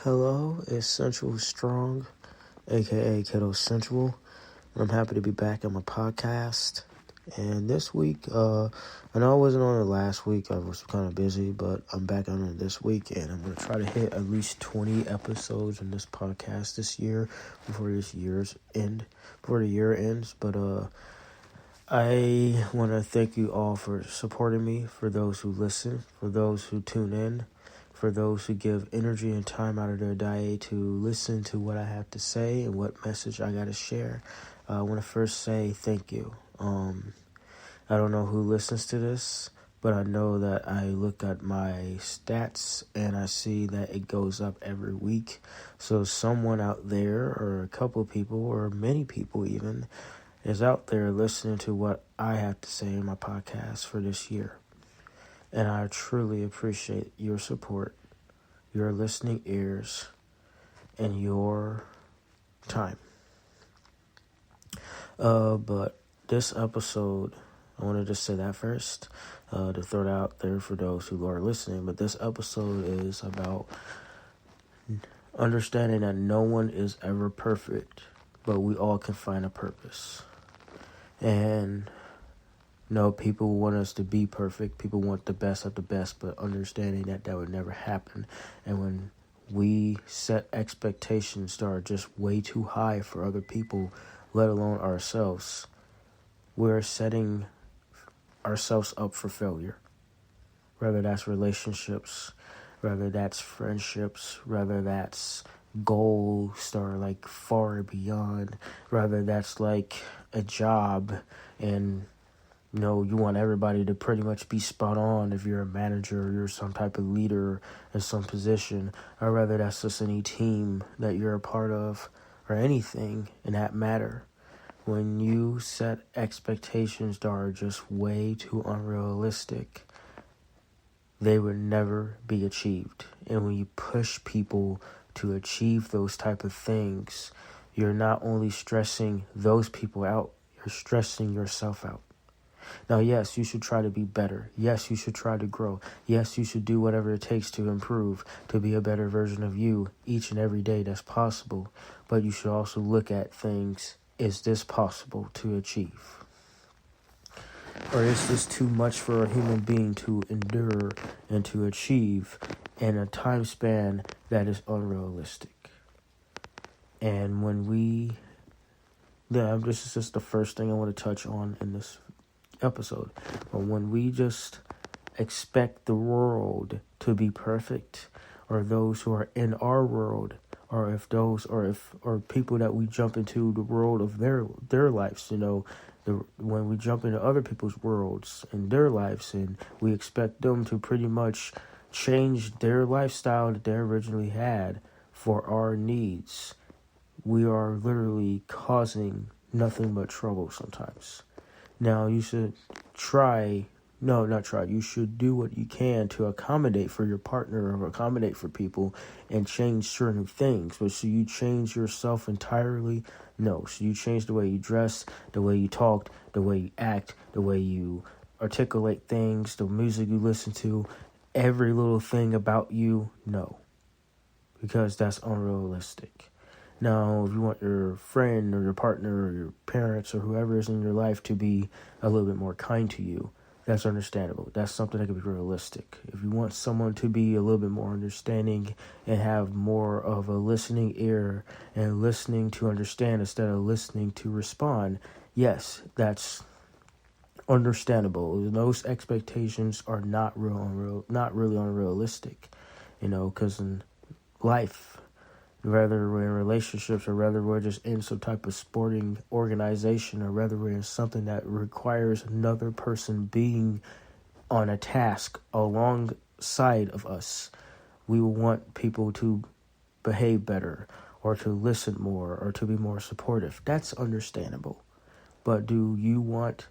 Hello, it's Central Strong, aka Keto Central. I'm happy to be back on my podcast. And this week, I know I wasn't on it last week. I was kind of busy, but I'm back on it this week, and I'm going to try to hit at least 20 episodes in this podcast this year before the year ends. But I want to thank you all for supporting me, for those who listen, for those who tune in, for those who give energy and time out of their day to listen to what I have to say and what message I got to share. I want to first say thank you. I don't know who listens to this, but I know that I look at my stats and I see that it goes up every week. So someone out there, or a couple people, or many people even, is out there listening to what I have to say in my podcast for this year. And I truly appreciate your support, your listening ears, and your time. But this episode, I wanted to say that first, to throw it out there for those who are listening. But this episode is about understanding that no one is ever perfect, but we all can find a purpose. And no, people want us to be perfect. People want the best of the best, but understanding that would never happen. And when we set expectations that are just way too high for other people, let alone ourselves, we're setting ourselves up for failure. Whether that's relationships, whether that's friendships, whether that's goals that are like far beyond, whether that's like a job and you want everybody to pretty much be spot on if you're a manager or you're some type of leader in some position, or whether that's just any team that you're a part of or anything in that matter. When you set expectations that are just way too unrealistic, they would never be achieved. And when you push people to achieve those type of things, you're not only stressing those people out, you're stressing yourself out. Now, yes, you should try to be better. Yes, you should try to grow. Yes, you should do whatever it takes to improve, to be a better version of you each and every day that's possible. But you should also look at things, is this possible to achieve? Or is this too much for a human being to endure and to achieve in a time span that is unrealistic? And this is just the first thing I want to touch on in this episode. But when we just expect the world to be perfect, or those who are in our world, or people that we jump into the world of their lives, when we jump into other people's worlds and their lives, and we expect them to pretty much change their lifestyle that they originally had for our needs, we are literally causing nothing but trouble sometimes. Now, you should you should do what you can to accommodate for your partner or accommodate for people and change certain things. But should you change yourself entirely? No. Should you change the way you dress, the way you talk, the way you act, the way you articulate things, the music you listen to, every little thing about you? No. Because that's unrealistic. Now, if you want your friend or your partner or your parents or whoever is in your life to be a little bit more kind to you, that's understandable. That's something that can be realistic. If you want someone to be a little bit more understanding and have more of a listening ear and listening to understand instead of listening to respond, yes, that's understandable. Those expectations are not really unrealistic, because in life, whether we're in relationships or whether we're just in some type of sporting organization or whether we're in something that requires another person being on a task alongside of us, we will want people to behave better or to listen more or to be more supportive. That's understandable. But do you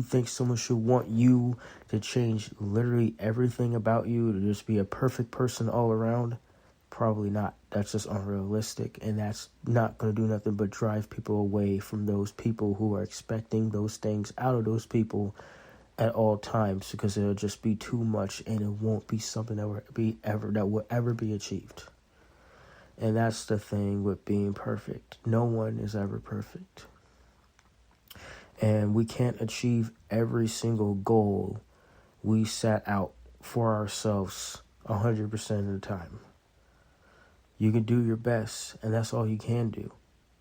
think someone should want you to change literally everything about you to just be a perfect person all around? Probably not. That's just unrealistic, and that's not going to do nothing but drive people away from those people who are expecting those things out of those people at all times, because it'll just be too much and it won't be something that will ever be achieved. And that's the thing with being perfect. No one is ever perfect. And we can't achieve every single goal we set out for ourselves 100% of the time. You can do your best, and that's all you can do.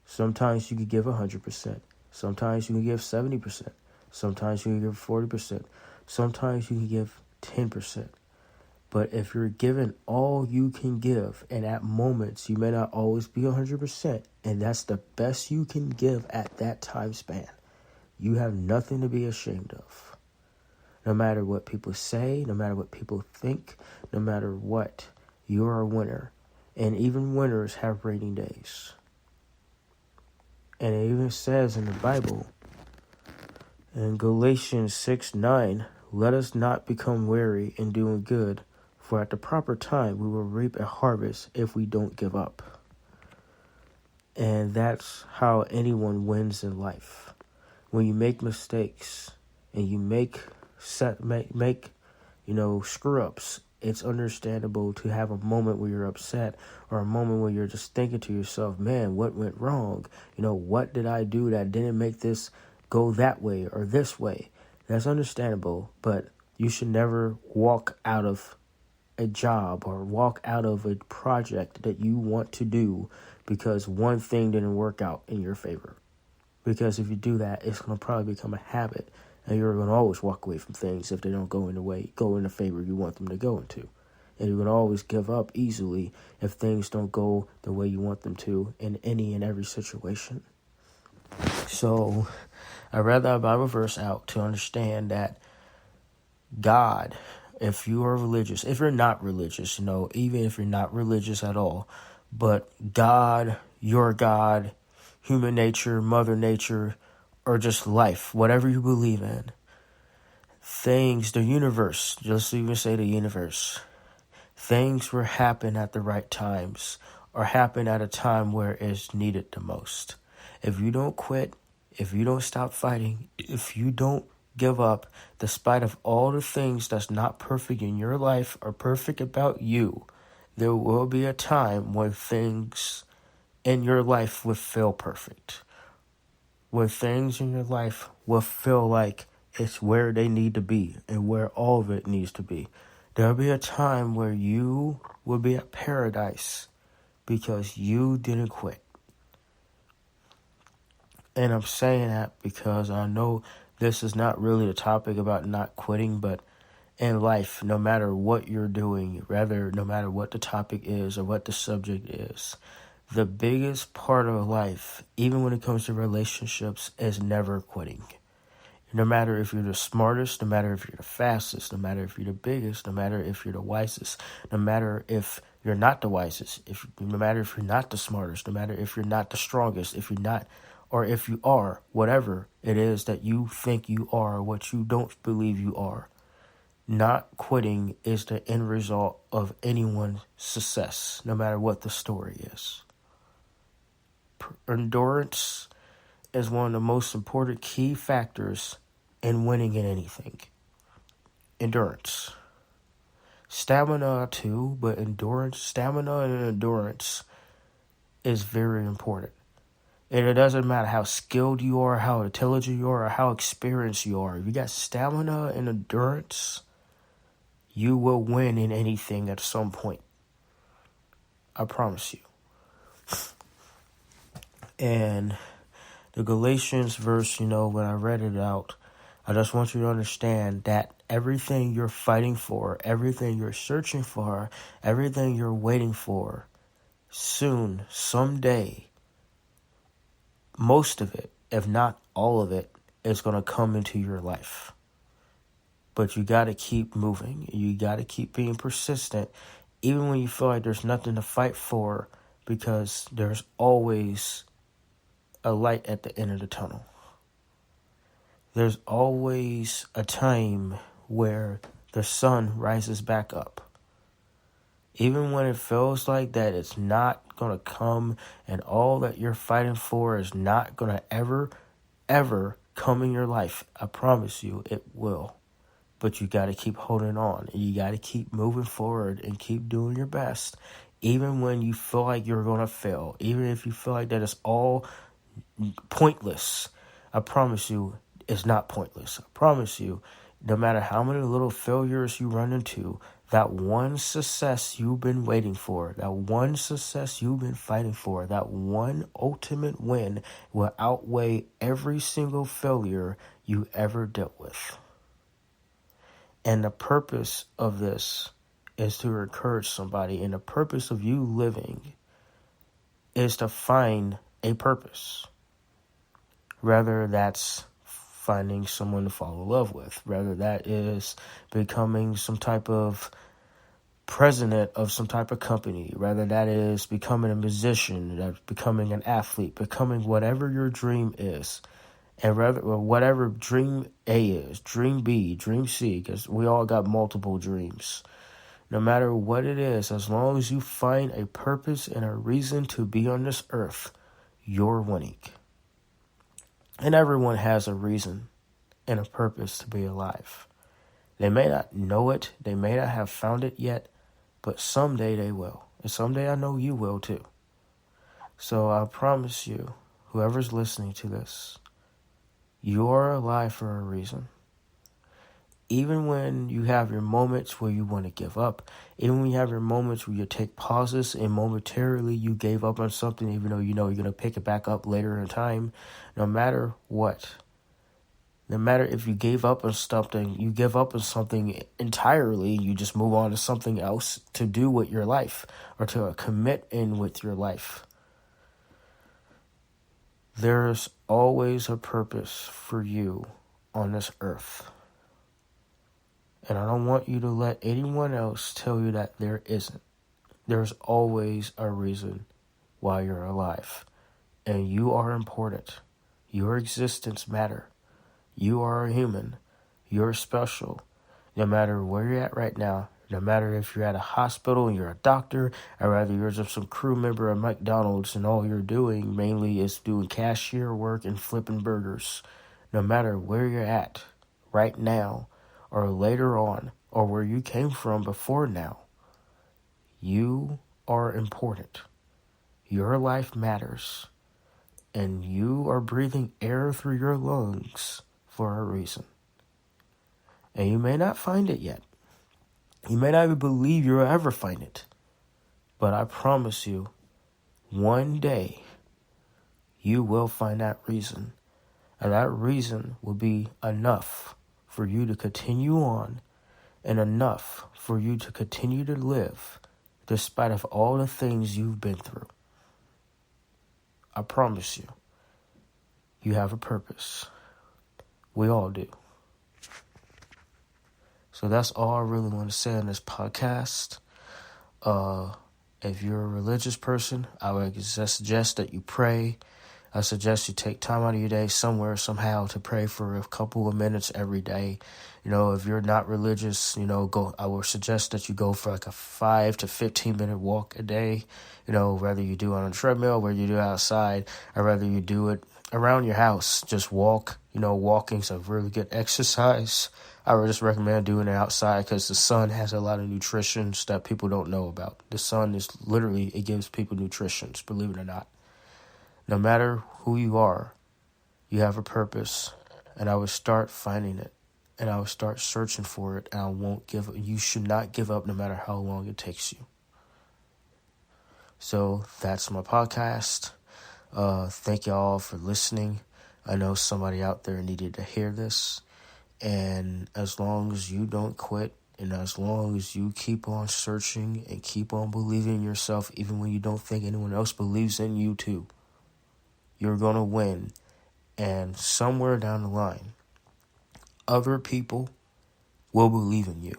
Sometimes you can give 100%. Sometimes you can give 70%. Sometimes you can give 40%. Sometimes you can give 10%. But if you're given all you can give, and at moments you may not always be 100%, and that's the best you can give at that time span, you have nothing to be ashamed of. No matter what people say, no matter what people think, no matter what, you're a winner. And even winners have rainy days. And it even says in the Bible, in Galatians 6:9, let us not become weary in doing good, for at the proper time we will reap a harvest if we don't give up. And that's how anyone wins in life. When you make mistakes and you make screw ups, it's understandable to have a moment where you're upset, or a moment where you're just thinking to yourself, man, what went wrong? What did I do that didn't make this go that way or this way? That's understandable, but you should never walk out of a job or walk out of a project that you want to do because one thing didn't work out in your favor. Because if you do that, it's going to probably become a habit, and you're going to always walk away from things if they don't go in the favor you want them to go into. And you're going to always give up easily if things don't go the way you want them to in any and every situation. So I read that Bible verse out to understand that God, if you are religious, if you're not religious, even if you're not religious at all, but God, your God, human nature, mother nature, or just life, whatever you believe in, things, the universe, just even say the universe, things will happen at the right times, or happen at a time where it's needed the most. If you don't quit, if you don't stop fighting, if you don't give up, despite of all the things that's not perfect in your life or perfect about you, there will be a time when things in your life will feel perfect. When things in your life will feel like it's where they need to be and where all of it needs to be. There'll be a time where you will be at paradise because you didn't quit. And I'm saying that because I know this is not really a topic about not quitting, but in life, no matter what you're doing, no matter what the topic is or what the subject is, the biggest part of life, even when it comes to relationships, is never quitting. No matter if you're the smartest, no matter if you're the fastest, no matter if you're the biggest, no matter if you're the wisest, no matter if you're not the wisest, no matter if you're not the smartest, no matter if you're not the strongest, if you're not, or if you are, whatever it is that you think you are, or what you don't believe you are, not quitting is the end result of anyone's success, no matter what the story is. Endurance is one of the most important key factors in winning in anything. Endurance. Stamina too, but stamina and endurance is very important. And it doesn't matter how skilled you are, how intelligent you are, or how experienced you are. If you got stamina and endurance, you will win in anything at some point. I promise you. And the Galatians verse, when I read it out, I just want you to understand that everything you're fighting for, everything you're searching for, everything you're waiting for, soon, someday, most of it, if not all of it, is going to come into your life. But you got to keep moving. You got to keep being persistent, even when you feel like there's nothing to fight for, because there's always a light at the end of the tunnel. There's always a time where the sun rises back up. Even when it feels like that it's not going to come and all that you're fighting for is not going to ever come in your life, I promise you it will. But you got to keep holding on. And you got to keep moving forward and keep doing your best. Even when you feel like you're going to fail. Even if you feel like that it's all pointless. I promise you, it's not pointless. I promise you, no matter how many little failures you run into, that one success you've been waiting for, that one success you've been fighting for, that one ultimate win will outweigh every single failure you ever dealt with. And the purpose of this is to encourage somebody, and the purpose of you living is to find a purpose. Rather that's finding someone to fall in love with. Rather that is becoming some type of president of some type of company. Rather that is becoming a musician, that's becoming an athlete, becoming whatever your dream is. And rather, whatever dream A is, dream B, dream C, because we all got multiple dreams. No matter what it is, as long as you find a purpose and a reason to be on this earth, you're winning. And everyone has a reason and a purpose to be alive. They may not know it, they may not have found it yet, but someday they will. And someday I know you will too. So I promise you, whoever's listening to this, you are alive for a reason. Even when you have your moments where you want to give up, even when you have your moments where you take pauses and momentarily you gave up on something, even though you know you're going to pick it back up later in time, no matter what, no matter if you gave up on something, you give up on something entirely, you just move on to something else to do with your life or to commit in with your life. There's always a purpose for you on this earth. And I don't want you to let anyone else tell you that there isn't. There's always a reason why you're alive. And you are important. Your existence matters. You are a human. You're special. No matter where you're at right now, no matter if you're at a hospital and you're a doctor, or rather you're just some crew member at McDonald's and all you're doing mainly is doing cashier work and flipping burgers. No matter where you're at right now, or later on, or where you came from before now, you are important. Your life matters. And you are breathing air through your lungs for a reason. And you may not find it yet. You may not even believe you'll ever find it. But I promise you, one day, you will find that reason. And that reason will be enough for you to continue on, and enough for you to continue to live despite of all the things you've been through. I promise you, you have a purpose. We all do. So that's all I really want to say on this podcast. If you're a religious person, I would suggest that you pray. I suggest you take time out of your day somewhere, somehow, to pray for a couple of minutes every day. You know, if you're not religious, I would suggest that you go for like a 5 to 15 minute walk a day. Whether you do it on a treadmill, whether you do it outside, or whether you do it around your house. Just walk. Walking's a really good exercise. I would just recommend doing it outside because the sun has a lot of nutritions that people don't know about. The sun it gives people nutritions, believe it or not. No matter who you are, you have a purpose, and I would start finding it, and I would start searching for it, and I won't give up. You should not give up no matter how long it takes you. So that's my podcast. Thank y'all for listening. I know somebody out there needed to hear this, and as long as you don't quit, and as long as you keep on searching and keep on believing in yourself, even when you don't think anyone else believes in you too, you're going to win. And somewhere down the line, other people will believe in you.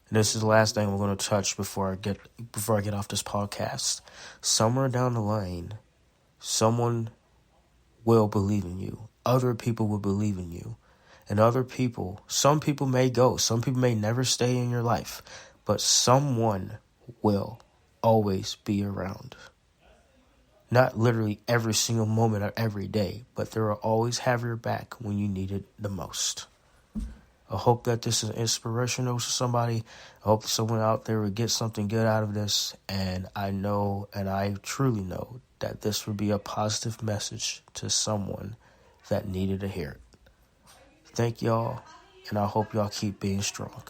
And this is the last thing we're going to touch before I get off this podcast. Somewhere down the line, someone will believe in you. Other people will believe in you. And some people may go. Some people may never stay in your life. But someone will always be around. Not literally every single moment of every day, but they will always have your back when you need it the most. I hope that this is inspirational to somebody. I hope someone out there will get something good out of this. And I know, and I truly know, that this would be a positive message to someone that needed to hear it. Thank y'all, and I hope y'all keep being strong.